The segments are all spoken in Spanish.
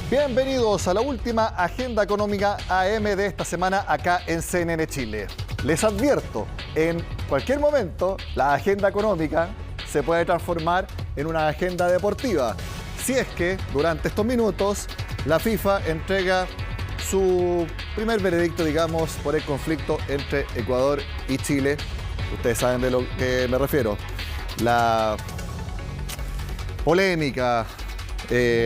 Bienvenidos a la última agenda económica AM de esta semana acá en CNN Chile. Les advierto, en cualquier momento la agenda económica se puede transformar en una agenda deportiva. Si es que durante estos minutos la FIFA entrega su primer veredicto, digamos, por el conflicto entre Ecuador y Chile. Ustedes saben de lo que me refiero. La polémica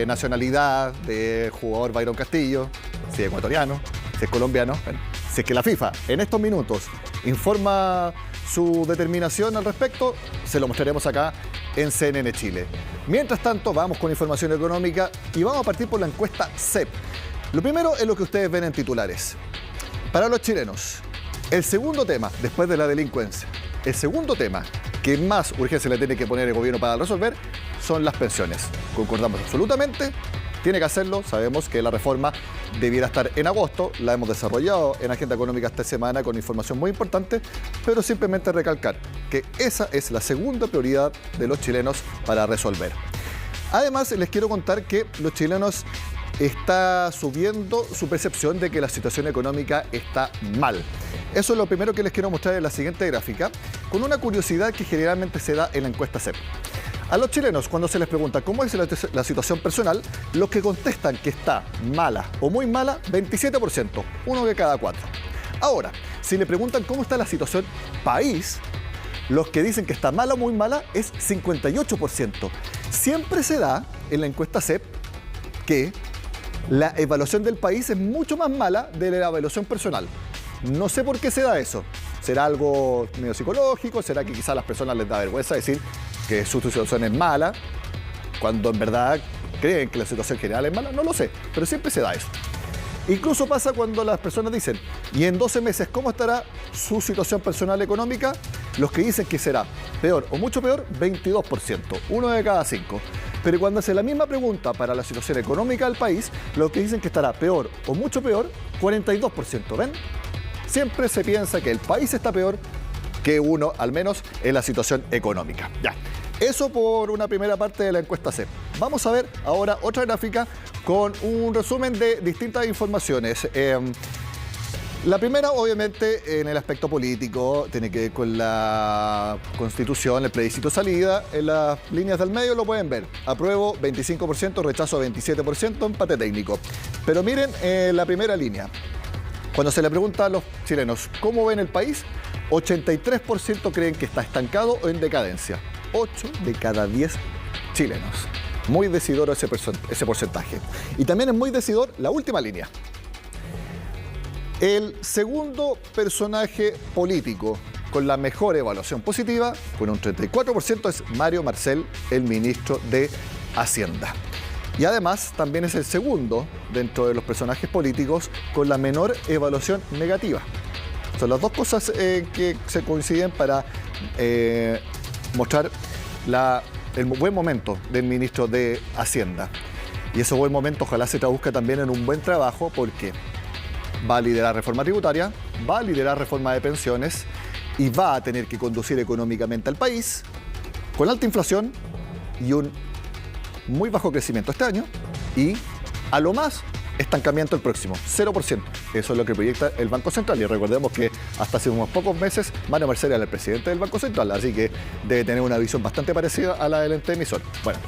nacionalidad del jugador Byron Castillo, si es ecuatoriano, si es colombiano. Bueno, si es que la FIFA en estos minutos informa su determinación al respecto, se lo mostraremos acá en CNN Chile. Mientras tanto, vamos con información económica y vamos a partir por la encuesta CEP. Lo primero es lo que ustedes ven en titulares. Para los chilenos, el segundo tema, después de la delincuencia, el segundo tema que más urgencia le tiene que poner el gobierno para resolver son las pensiones. Concordamos absolutamente, tiene que hacerlo. Sabemos que la reforma debiera estar en agosto, la hemos desarrollado en Agenda Económica esta semana con información muy importante, pero simplemente recalcar que esa es la segunda prioridad de los chilenos para resolver. Además, les quiero contar que los chilenos está subiendo su percepción de que la situación económica está mal. Eso es lo primero que les quiero mostrar en la siguiente gráfica, con una curiosidad que generalmente se da en la encuesta CEP. A los chilenos, cuando se les pregunta cómo es la situación personal, los que contestan que está mala o muy mala, 27%, uno de cada cuatro. Ahora, si le preguntan cómo está la situación país, los que dicen que está mala o muy mala es 58%. Siempre se da en la encuesta CEP que la evaluación del país es mucho más mala de la evaluación personal. No sé por qué se da eso. ¿Será algo medio psicológico? ¿Será que quizás a las personas les da vergüenza decir que su situación es mala, cuando en verdad creen que la situación general es mala? No lo sé, pero siempre se da eso. Incluso pasa cuando las personas dicen, y en 12 meses, ¿cómo estará su situación personal económica? Los que dicen que será peor o mucho peor, 22%, uno de cada cinco. Pero cuando hace la misma pregunta para la situación económica del país, los que dicen que estará peor o mucho peor, 42%. ¿Ven? Siempre se piensa que el país está peor que uno, al menos en la situación económica. Ya, eso por una primera parte de la encuesta CEP. Vamos a ver ahora otra gráfica con un resumen de distintas informaciones. La primera, obviamente, en el aspecto político, tiene que ver con la Constitución, el plebiscito salida. En las líneas del medio lo pueden ver. Apruebo 25%, rechazo 27%, empate técnico. Pero miren la primera línea. Cuando se le pregunta a los chilenos cómo ven el país, 83% creen que está estancado o en decadencia. 8 de cada 10 chilenos. Muy decidor ese porcentaje. Y también es muy decidor la última línea. El segundo personaje político con la mejor evaluación positiva, con un 34%, es Mario Marcel, el ministro de Hacienda. Y además también es el segundo dentro de los personajes políticos con la menor evaluación negativa. Son las dos cosas que se coinciden para mostrar el buen momento del ministro de Hacienda. Y ese buen momento ojalá se traduzca también en un buen trabajo, porque va a liderar reforma tributaria, va a liderar reforma de pensiones y va a tener que conducir económicamente al país con alta inflación y un muy bajo crecimiento este año y a lo más estancamiento el próximo, 0%. Eso es lo que proyecta el Banco Central. Y recordemos que hasta hace unos pocos meses Mario Marcel era el presidente del Banco Central, así que debe tener una visión bastante parecida a la del ente emisor. Bueno,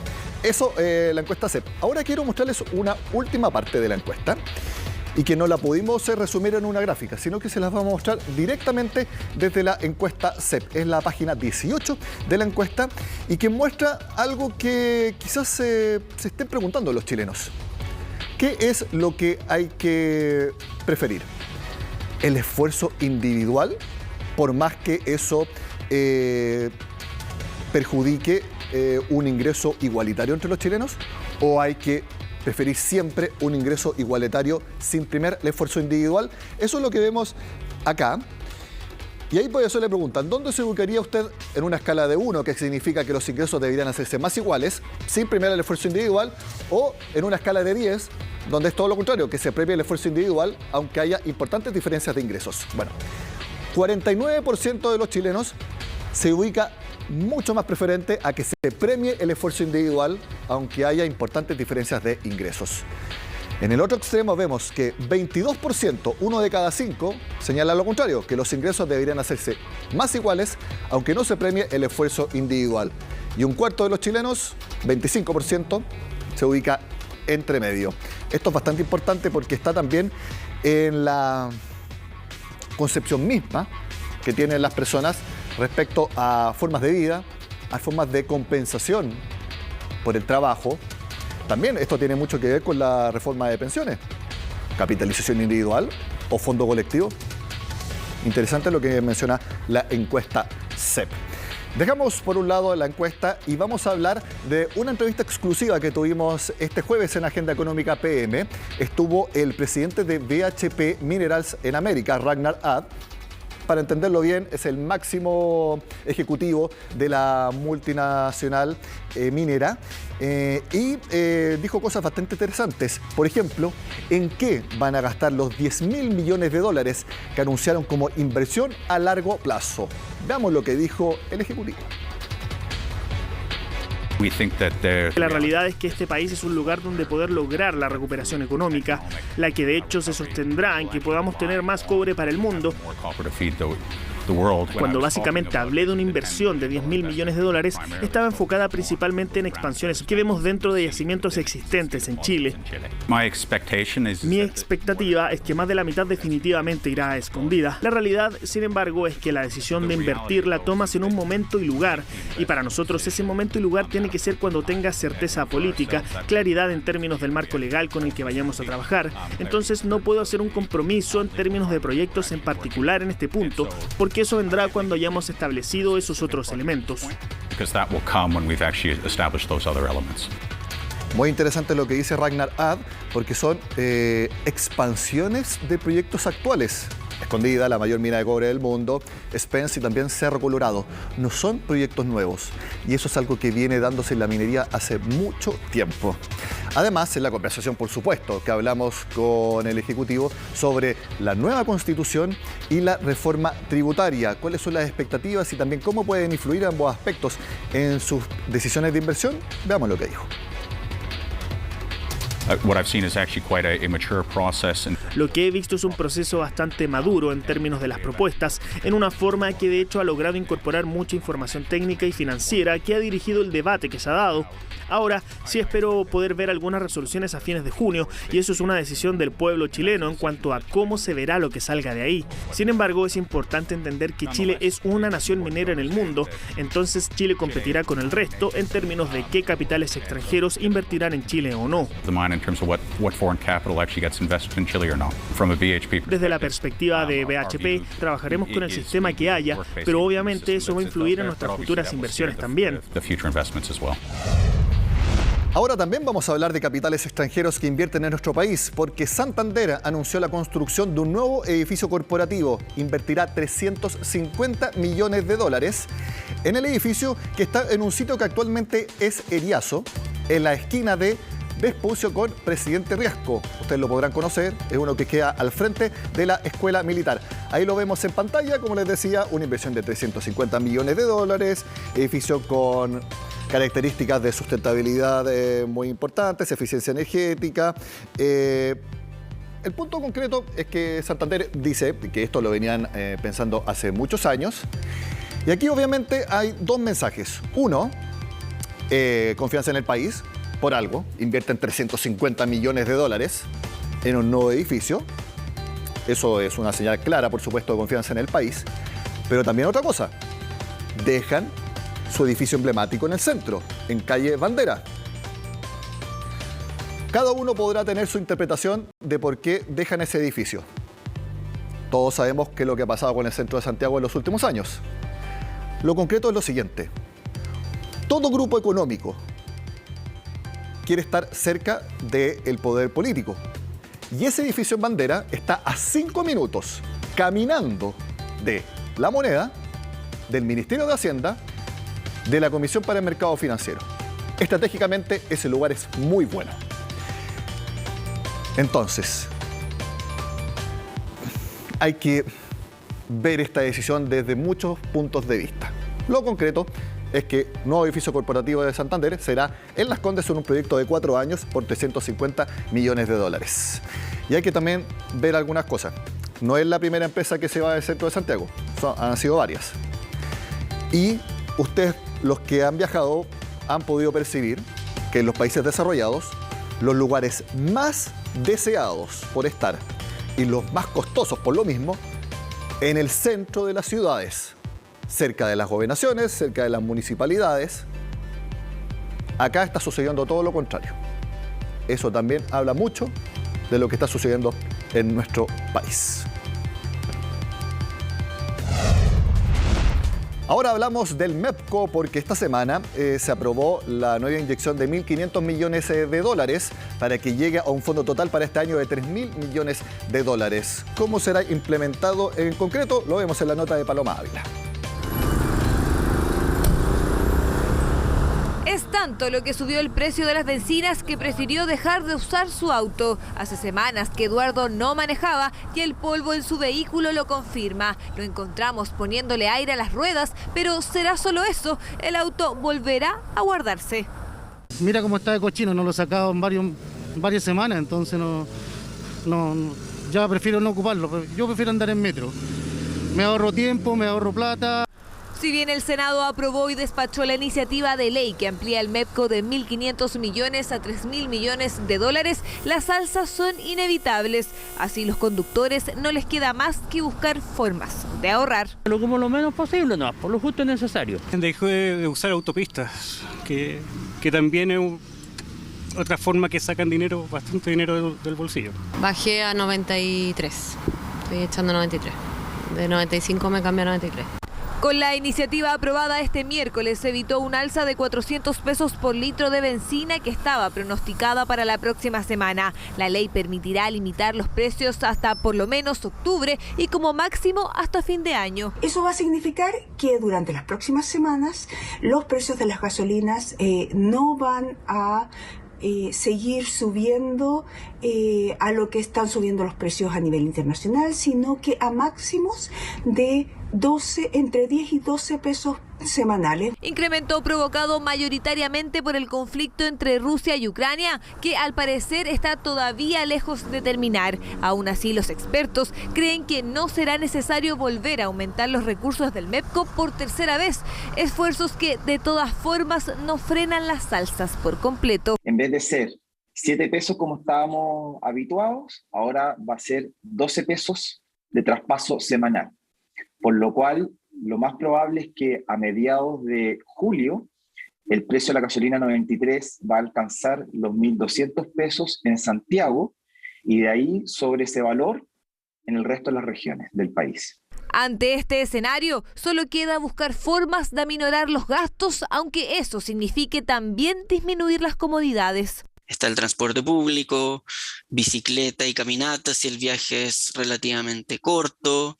eso la encuesta CEP. Ahora quiero mostrarles una última parte de la encuesta y que no la pudimos resumir en una gráfica, sino que se las vamos a mostrar directamente desde la encuesta CEP. Es la página 18 de la encuesta y que muestra algo que quizás se estén preguntando los chilenos. ¿Qué es lo que hay que preferir? ¿El esfuerzo individual, por más que eso perjudique un ingreso igualitario entre los chilenos? ¿O hay que preferir siempre un ingreso igualitario sin primar el esfuerzo individual? Eso es lo que vemos acá. Y ahí por eso le preguntan, ¿dónde se ubicaría usted en una escala de 1, que significa que los ingresos deberían hacerse más iguales, sin premiar el esfuerzo individual, o en una escala de 10, donde es todo lo contrario, que se premie el esfuerzo individual, aunque haya importantes diferencias de ingresos? Bueno, 49% de los chilenos se ubica mucho más preferente a que se premie el esfuerzo individual, aunque haya importantes diferencias de ingresos. En el otro extremo vemos que 22%, uno de cada 5, señala lo contrario, que los ingresos deberían hacerse más iguales, aunque no se premie el esfuerzo individual. Y un cuarto de los chilenos, 25%, se ubica entre medio. Esto es bastante importante porque está también en la concepción misma que tienen las personas respecto a formas de vida, a formas de compensación por el trabajo. También esto tiene mucho que ver con la reforma de pensiones, capitalización individual o fondo colectivo. Interesante lo que menciona la encuesta CEP. Dejamos por un lado la encuesta y vamos a hablar de una entrevista exclusiva que tuvimos este jueves en Agenda Económica PM. Estuvo el presidente de BHP Minerals en América, Ragnar Add. Para entenderlo bien, es el máximo ejecutivo de la multinacional minera y dijo cosas bastante interesantes. Por ejemplo, ¿en qué van a gastar los 10.000 millones de dólares que anunciaron como inversión a largo plazo? Veamos lo que dijo el ejecutivo. La realidad es que este país es un lugar donde poder lograr la recuperación económica, la que de hecho se sostendrá en que podamos tener más cobre para el mundo. Cuando básicamente hablé de una inversión de 10.000 millones de dólares, estaba enfocada principalmente en expansiones que vemos dentro de yacimientos existentes en Chile. Mi expectativa es que más de la mitad definitivamente irá a Escondida. La realidad, sin embargo, es que la decisión de invertir la tomas en un momento y lugar, y para nosotros ese momento y lugar tiene que ser cuando tengas certeza política, claridad en términos del marco legal con el que vayamos a trabajar. Entonces no puedo hacer un compromiso en términos de proyectos en particular en este punto, porque eso vendrá cuando hayamos establecido esos otros elementos. Muy interesante lo que dice Ragnar Add, porque son expansiones de proyectos actuales. Escondida, la mayor mina de cobre del mundo, Spence y también Cerro Colorado. No son proyectos nuevos y eso es algo que viene dándose en la minería hace mucho tiempo. Además, en la conversación, por supuesto, que hablamos con el Ejecutivo sobre la nueva Constitución y la reforma tributaria. ¿Cuáles son las expectativas y también cómo pueden influir ambos aspectos en sus decisiones de inversión? Veamos lo que dijo. Lo que he visto es un proceso bastante maduro en términos de las propuestas, en una forma que de hecho ha logrado incorporar mucha información técnica y financiera que ha dirigido el debate que se ha dado. Ahora sí espero poder ver algunas resoluciones a fines de junio y eso es una decisión del pueblo chileno en cuanto a cómo se verá lo que salga de ahí. Sin embargo, es importante entender que Chile es una nación minera en el mundo, entonces Chile competirá con el resto en términos de qué capitales extranjeros invertirán en Chile o no. Desde la perspectiva de BHP, trabajaremos con el sistema que haya, pero obviamente eso va a influir en nuestras futuras inversiones también. Ahora también vamos a hablar de capitales extranjeros que invierten en nuestro país, porque Santander anunció la construcción de un nuevo edificio corporativo. Invertirá 350 millones de dólares en el edificio que está en un sitio que actualmente es Eriazo, en la esquina de Vespucio con Presidente Riasco. Ustedes lo podrán conocer, es uno que queda al frente de la Escuela Militar. Ahí lo vemos en pantalla, como les decía, una inversión de 350 millones de dólares, edificio con características de sustentabilidad muy importantes, eficiencia energética. El punto concreto es que Santander dice que esto lo venían pensando hace muchos años. Y aquí obviamente hay dos mensajes. Uno, confianza en el país. Por algo, invierten 350 millones de dólares en un nuevo edificio. Eso es una señal clara, por supuesto, de confianza en el país. Pero también otra cosa, dejan su edificio emblemático en el centro, en calle Bandera. Cada uno podrá tener su interpretación de por qué dejan ese edificio. Todos sabemos qué es lo que ha pasado con el centro de Santiago en los últimos años. Lo concreto es lo siguiente. Todo grupo económico quiere estar cerca del poder político. Y ese edificio en Bandera está a 5 minutos caminando de La Moneda, del Ministerio de Hacienda, de la Comisión para el Mercado Financiero. Estratégicamente ese lugar es muy bueno. Entonces, hay que ver esta decisión desde muchos puntos de vista. Lo concreto es que nuevo edificio corporativo de Santander será en Las Condes en un proyecto de 4 años por 350 millones de dólares. Y hay que también ver algunas cosas. No es la primera empresa que se va del centro de Santiago, han sido varias. Y ustedes, los que han viajado, han podido percibir que en los países desarrollados, los lugares más deseados por estar y los más costosos por lo mismo, en el centro de las ciudades, cerca de las gobernaciones, cerca de las municipalidades. Acá está sucediendo todo lo contrario. Eso también habla mucho de lo que está sucediendo en nuestro país. Ahora hablamos del MEPCO porque esta semana se aprobó la nueva inyección de 1.500 millones de dólares para que llegue a un fondo total para este año de 3.000 millones de dólares. ¿Cómo será implementado en concreto? Lo vemos en la nota de Paloma Ávila. Es tanto lo que subió el precio de las bencinas que prefirió dejar de usar su auto. Hace semanas que Eduardo no manejaba y el polvo en su vehículo lo confirma. Lo encontramos poniéndole aire a las ruedas, pero ¿será solo eso? El auto volverá a guardarse. Mira cómo está de cochino, no lo he sacado en varias semanas, entonces ya prefiero no ocuparlo. Yo prefiero andar en metro. Me ahorro tiempo, me ahorro plata. Si bien el Senado aprobó y despachó la iniciativa de ley que amplía el MEPCO de 1.500 millones a 3.000 millones de dólares, las alzas son inevitables. Así los conductores no les queda más que buscar formas de ahorrar. Como lo menos posible, no, por lo justo y necesario. Dejé de usar autopistas, que también es otra forma que sacan dinero, bastante dinero del bolsillo. Bajé a 93, estoy echando 93. De 95 me cambié a 93. Con la iniciativa aprobada este miércoles se evitó un alza de 400 pesos por litro de benzina que estaba pronosticada para la próxima semana. La ley permitirá limitar los precios hasta por lo menos octubre y como máximo hasta fin de año. Eso va a significar que durante las próximas semanas los precios de las gasolinas no van a seguir subiendo a lo que están subiendo los precios a nivel internacional, sino que a máximos de entre 10 y 12 pesos semanales. Incremento provocado mayoritariamente por el conflicto entre Rusia y Ucrania, que al parecer está todavía lejos de terminar. Aún así, los expertos creen que no será necesario volver a aumentar los recursos del MEPCO por tercera vez, esfuerzos que de todas formas no frenan las alzas por completo. En vez de ser 7 pesos como estábamos habituados, ahora va a ser 12 pesos de traspaso semanal. Por lo cual, lo más probable es que a mediados de julio el precio de la gasolina 93 va a alcanzar los 1.200 pesos en Santiago y de ahí sobre ese valor en el resto de las regiones del país. Ante este escenario, solo queda buscar formas de aminorar los gastos, aunque eso signifique también disminuir las comodidades. Está el transporte público, bicicleta y caminata si el viaje es relativamente corto,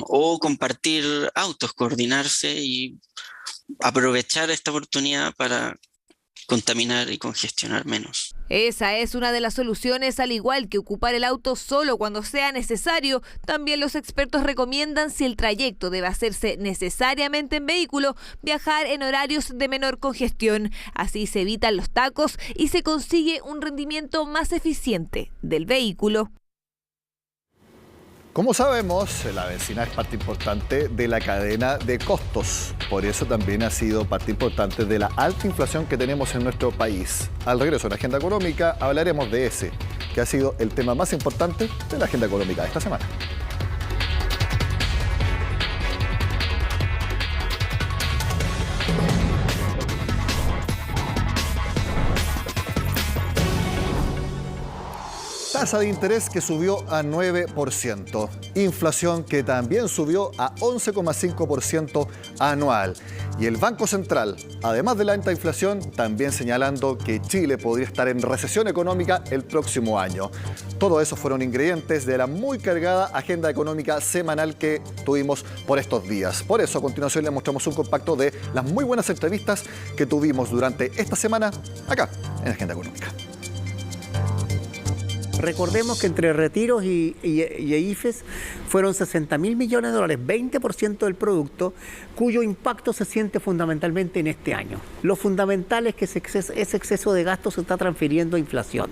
o compartir autos, coordinarse y aprovechar esta oportunidad para contaminar y congestionar menos. Esa es una de las soluciones, al igual que ocupar el auto solo cuando sea necesario. También los expertos recomiendan, si el trayecto debe hacerse necesariamente en vehículo, viajar en horarios de menor congestión. Así se evitan los tacos y se consigue un rendimiento más eficiente del vehículo. Como sabemos, la benzina es parte importante de la cadena de costos. Por eso también ha sido parte importante de la alta inflación que tenemos en nuestro país. Al regreso de la agenda económica hablaremos de ese, que ha sido el tema más importante de la agenda económica de esta semana. Tasa de interés que subió a 9%. Inflación que también subió a 11,5% anual. Y el Banco Central, además de la alta inflación, también señalando que Chile podría estar en recesión económica el próximo año. Todo eso fueron ingredientes de la muy cargada agenda económica semanal que tuvimos por estos días. Por eso, a continuación, les mostramos un compacto de las muy buenas entrevistas que tuvimos durante esta semana acá en Agenda Económica. Recordemos que entre retiros y IFES fueron 60.000 millones de dólares, 20% del producto, cuyo impacto se siente fundamentalmente en este año. Lo fundamental es que ese exceso de gasto se está transfiriendo a inflación,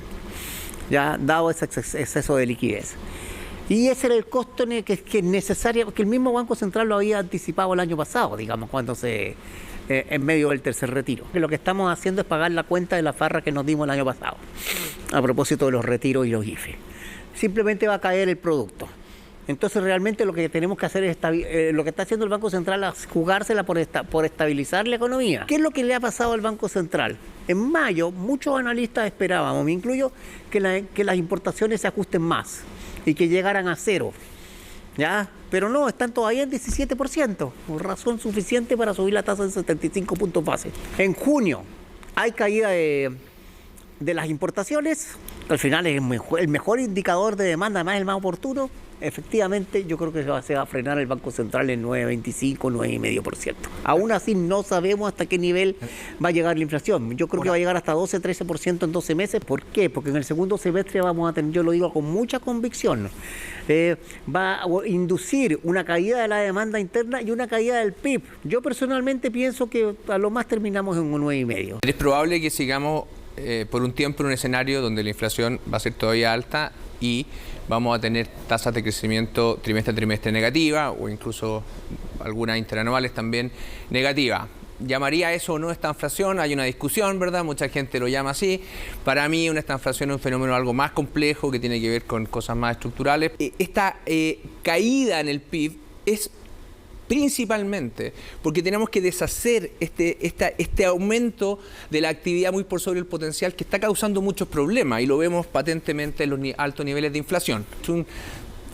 ya dado ese exceso de liquidez. Y ese era el costo que es necesario, que el mismo Banco Central lo había anticipado el año pasado, digamos, cuando en medio del tercer retiro. Lo que estamos haciendo es pagar la cuenta de la farra que nos dimos el año pasado, a propósito de los retiros y los IFE. Simplemente va a caer el producto. Entonces realmente lo que tenemos que hacer es lo que está haciendo el Banco Central es jugársela por estabilizar la economía. ¿Qué es lo que le ha pasado al Banco Central? En mayo muchos analistas esperábamos, me incluyo, que las importaciones se ajusten más y que llegaran a cero. ¿Ya? Pero no, están todavía en 17%, razón suficiente para subir la tasa en 75 puntos base. En junio hay caída de las importaciones, al final es el mejor indicador de demanda, además el más oportuno. Efectivamente, yo creo que se va a frenar el Banco Central en 9,25, 9,5%. Aún así, no sabemos hasta qué nivel va a llegar la inflación. Yo creo que va a llegar hasta 12, 13% en 12 meses. ¿Por qué? Porque en el segundo semestre vamos a tener, yo lo digo con mucha convicción, va a inducir una caída de la demanda interna y una caída del PIB. Yo personalmente pienso que a lo más terminamos en un 9,5. Es probable que sigamos por un tiempo en un escenario donde la inflación va a ser todavía alta y vamos a tener tasas de crecimiento trimestre a trimestre negativa o incluso algunas interanuales también negativas. ¿Llamaría eso o no estanflación? Hay una discusión, ¿verdad? Mucha gente lo llama así. Para mí una estanflación es un fenómeno algo más complejo que tiene que ver con cosas más estructurales. Esta caída en el PIB es principalmente porque tenemos que deshacer este aumento de la actividad muy por sobre el potencial que está causando muchos problemas y lo vemos patentemente en los altos niveles de inflación. Un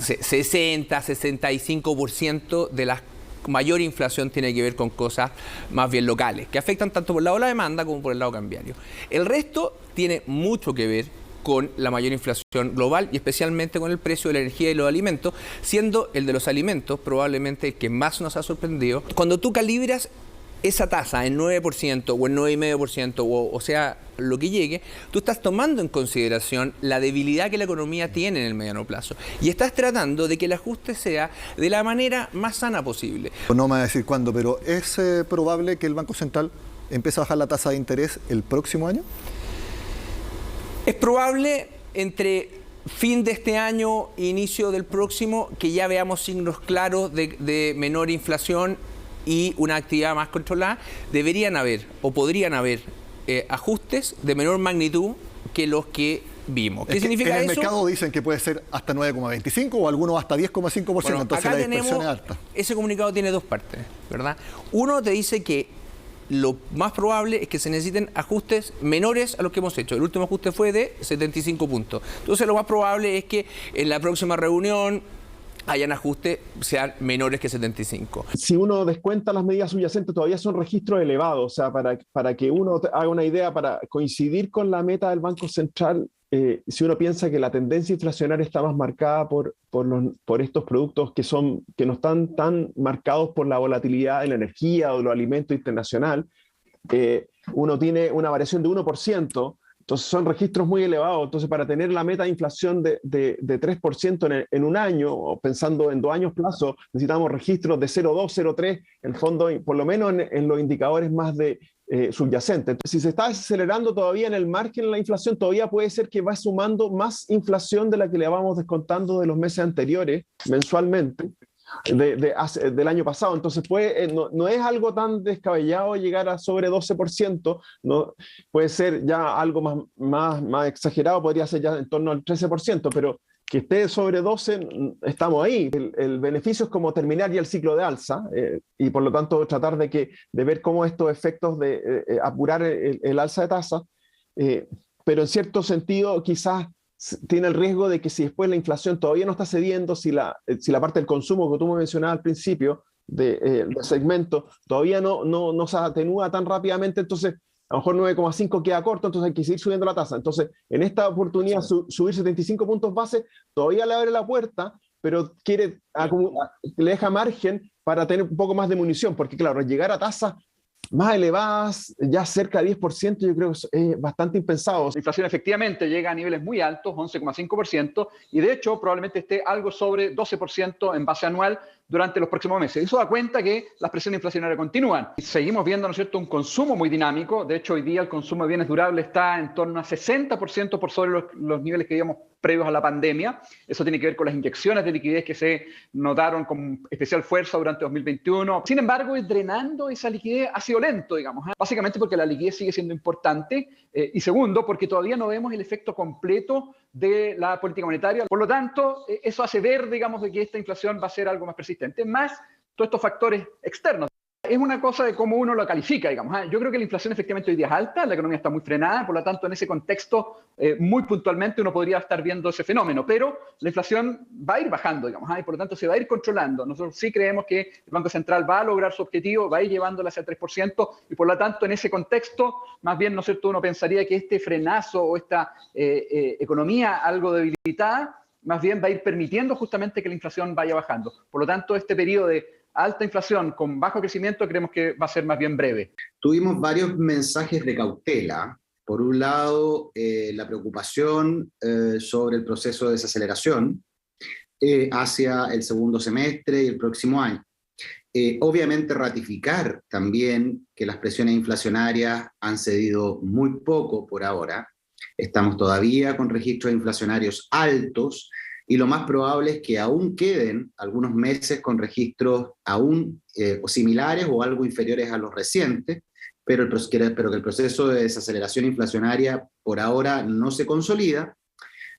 60-65% de la mayor inflación tiene que ver con cosas más bien locales, que afectan tanto por el lado de la demanda como por el lado cambiario. El resto tiene mucho que ver con la mayor inflación global y especialmente con el precio de la energía y los alimentos, siendo el de los alimentos probablemente el que más nos ha sorprendido. Cuando tú calibras esa tasa en 9% o en 9,5% o sea, lo que llegue, tú estás tomando en consideración la debilidad que la economía tiene en el mediano plazo y estás tratando de que el ajuste sea de la manera más sana posible. No me va a decir cuándo, pero ¿es probable que el Banco Central empiece a bajar la tasa de interés el próximo año? Es probable entre fin de este año e inicio del próximo que ya veamos signos claros de menor inflación y una actividad más controlada. Deberían haber o podrían haber ajustes de menor magnitud que los que vimos. ¿Qué significa eso? En el mercado dicen que puede ser hasta 9,25 o algunos hasta 10,5%, bueno, entonces la dispersión es alta. Ese comunicado tiene dos partes, ¿verdad? Uno te dice que lo más probable es que se necesiten ajustes menores a los que hemos hecho. El último ajuste fue de 75 puntos. Entonces lo más probable es que en la próxima reunión hayan ajustes sean menores que 75. Si uno descuenta las medidas subyacentes, todavía son registros elevados. O sea, para que uno haga una idea, para coincidir con la meta del Banco Central, si uno piensa que la tendencia inflacionaria está más marcada por estos productos que no están tan marcados por la volatilidad de la energía o de los alimentos internacional, uno tiene una variación de 1%, entonces son registros muy elevados. Entonces, para tener la meta de inflación de 3% en un año, o pensando en 2 años plazo, necesitamos registros de 0,2, 0,3, en el fondo, por lo menos en los indicadores más subyacentes. Entonces, si se está acelerando todavía en el margen la inflación, todavía puede ser que va sumando más inflación de la que le vamos descontando de los meses anteriores, mensualmente, del año pasado. Entonces no es algo tan descabellado llegar a sobre 12%, no, puede ser ya algo más exagerado, podría ser ya en torno al 13%, pero que esté sobre 12, estamos ahí. El beneficio es como terminar ya el ciclo de alza y por lo tanto tratar de ver cómo estos efectos de apurar el alza de tasa, pero en cierto sentido quizás tiene el riesgo de que si después la inflación todavía no está cediendo, si la parte del consumo que tú me mencionabas al principio del segmento todavía no se atenúa tan rápidamente, entonces a lo mejor 9,5 queda corto, entonces hay que seguir subiendo la tasa. Entonces, en esta oportunidad subir 75 puntos base todavía le abre la puerta, pero le deja margen para tener un poco más de munición, porque claro, llegar a tasas más elevadas, ya cerca de 10%, yo creo que es bastante impensado. La inflación efectivamente llega a niveles muy altos, 11,5%, y de hecho probablemente esté algo sobre 12% en base anual durante los próximos meses. Eso da cuenta que las presiones inflacionarias continúan. Seguimos viendo, ¿no es cierto?, un consumo muy dinámico. De hecho, hoy día el consumo de bienes durables está en torno a 60% por sobre los niveles que veíamos previos a la pandemia. Eso tiene que ver con las inyecciones de liquidez que se notaron con especial fuerza durante 2021. Sin embargo, ir drenando esa liquidez ha sido lento, digamos, básicamente porque la liquidez sigue siendo importante y segundo, porque todavía no vemos el efecto completo de la política monetaria. Por lo tanto, eso hace ver, digamos, de que esta inflación va a ser algo más persistente, más todos estos factores externos. Es una cosa de cómo uno lo califica, digamos. Yo creo que la inflación efectivamente hoy día es alta, la economía está muy frenada, por lo tanto, en ese contexto, muy puntualmente uno podría estar viendo ese fenómeno, pero la inflación va a ir bajando, digamos, y por lo tanto se va a ir controlando. Nosotros sí creemos que el Banco Central va a lograr su objetivo, va a ir llevándola hacia el 3%, y por lo tanto, en ese contexto, más bien, ¿no es cierto?, uno pensaría que este frenazo o esta economía algo debilitada, más bien va a ir permitiendo justamente que la inflación vaya bajando. Por lo tanto, este periodo de alta inflación con bajo crecimiento creemos que va a ser más bien breve. Tuvimos varios mensajes de cautela. Por un lado, la preocupación sobre el proceso de desaceleración hacia el segundo semestre y el próximo año. Obviamente ratificar también que las presiones inflacionarias han cedido muy poco por ahora. Estamos todavía con registros inflacionarios altos, y lo más probable es que aún queden algunos meses con registros aún o similares o algo inferiores a los recientes, pero que el proceso de desaceleración inflacionaria por ahora no se consolida.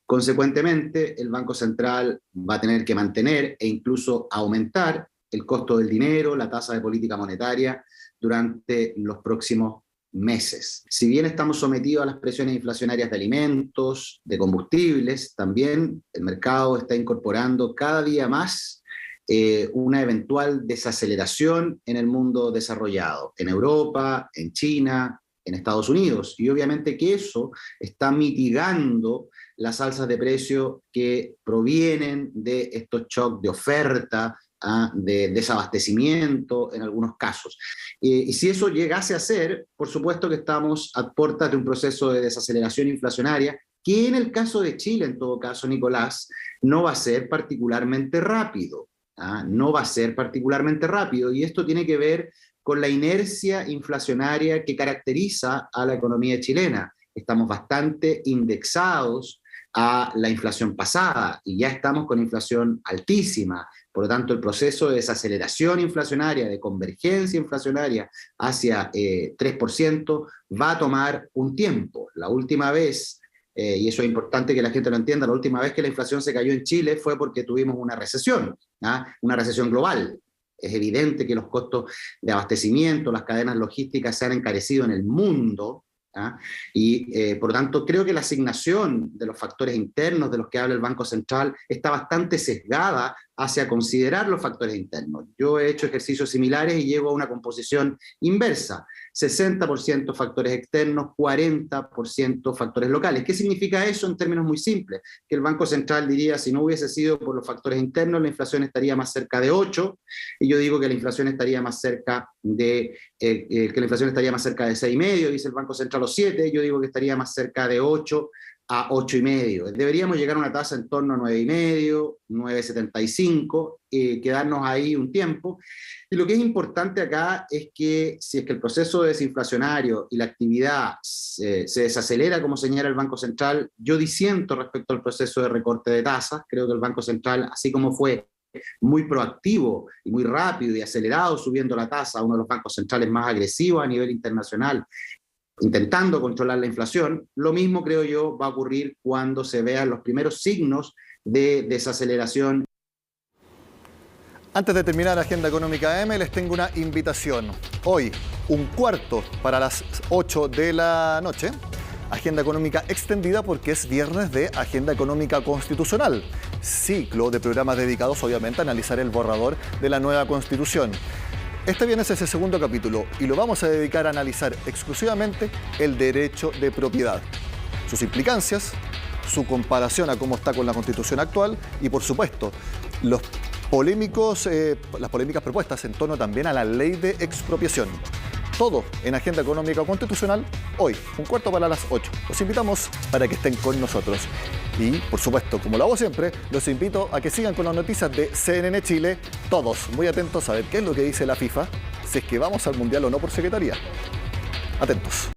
Consecuentemente, el Banco Central va a tener que mantener e incluso aumentar el costo del dinero, la tasa de política monetaria durante los próximos meses. Si bien estamos sometidos a las presiones inflacionarias de alimentos, de combustibles, también el mercado está incorporando cada día más una eventual desaceleración en el mundo desarrollado, en Europa, en China, en Estados Unidos. Y obviamente que eso está mitigando las alzas de precio que provienen de estos shocks de oferta, de desabastecimiento en algunos casos. Y si eso llegase a ser, por supuesto que estamos a puertas de un proceso de desaceleración inflacionaria que en el caso de Chile, en todo caso, Nicolás, no va a ser particularmente rápido. No va a ser particularmente rápido, y esto tiene que ver con la inercia inflacionaria que caracteriza a la economía chilena. Estamos bastante indexados a la inflación pasada y ya estamos con inflación altísima. Por lo tanto, el proceso de desaceleración inflacionaria, de convergencia inflacionaria hacia 3% va a tomar un tiempo. La última vez, y eso es importante que la gente lo entienda, la última vez que la inflación se cayó en Chile fue porque tuvimos una recesión global. Es evidente que los costos de abastecimiento, las cadenas logísticas se han encarecido en el mundo, y por lo tanto creo que la asignación de los factores internos de los que habla el Banco Central está bastante sesgada hacia considerar los factores internos. Yo he hecho ejercicios similares y llego a una composición inversa: 60% factores externos, 40% factores locales. ¿Qué significa eso en términos muy simples? Que el Banco Central diría, si no hubiese sido por los factores internos, la inflación estaría más cerca de 8, y yo digo que la inflación estaría más cerca de 6,5, dice el Banco Central, o 7, yo digo que estaría más cerca de 8 a 8,5. Deberíamos llegar a una tasa en torno a 9,5, 9,75, quedarnos ahí un tiempo. Y lo que es importante acá es que si es que el proceso desinflacionario y la actividad se desacelera, como señala el Banco Central, yo disiento respecto al proceso de recorte de tasas. Creo que el Banco Central, así como fue muy proactivo y muy rápido y acelerado subiendo la tasa, uno de los bancos centrales más agresivos a nivel internacional, intentando controlar la inflación, lo mismo creo yo va a ocurrir cuando se vean los primeros signos de desaceleración. Antes de terminar Agenda Económica AM, les tengo una invitación. Hoy, 1:15 para las 8 de la noche, Agenda Económica extendida porque es viernes de Agenda Económica Constitucional, ciclo de programas dedicados obviamente a analizar el borrador de la nueva Constitución. Este viernes es el segundo capítulo y lo vamos a dedicar a analizar exclusivamente el derecho de propiedad, sus implicancias, su comparación a cómo está con la Constitución actual y, por supuesto, las polémicas propuestas en torno también a la ley de expropiación. todo en Agenda Económica Constitucional hoy, 7:45. Los invitamos para que estén con nosotros. Y, por supuesto, como lo hago siempre, los invito a que sigan con las noticias de CNN Chile, todos muy atentos a ver qué es lo que dice la FIFA, si es que vamos al Mundial o no por secretaría. Atentos.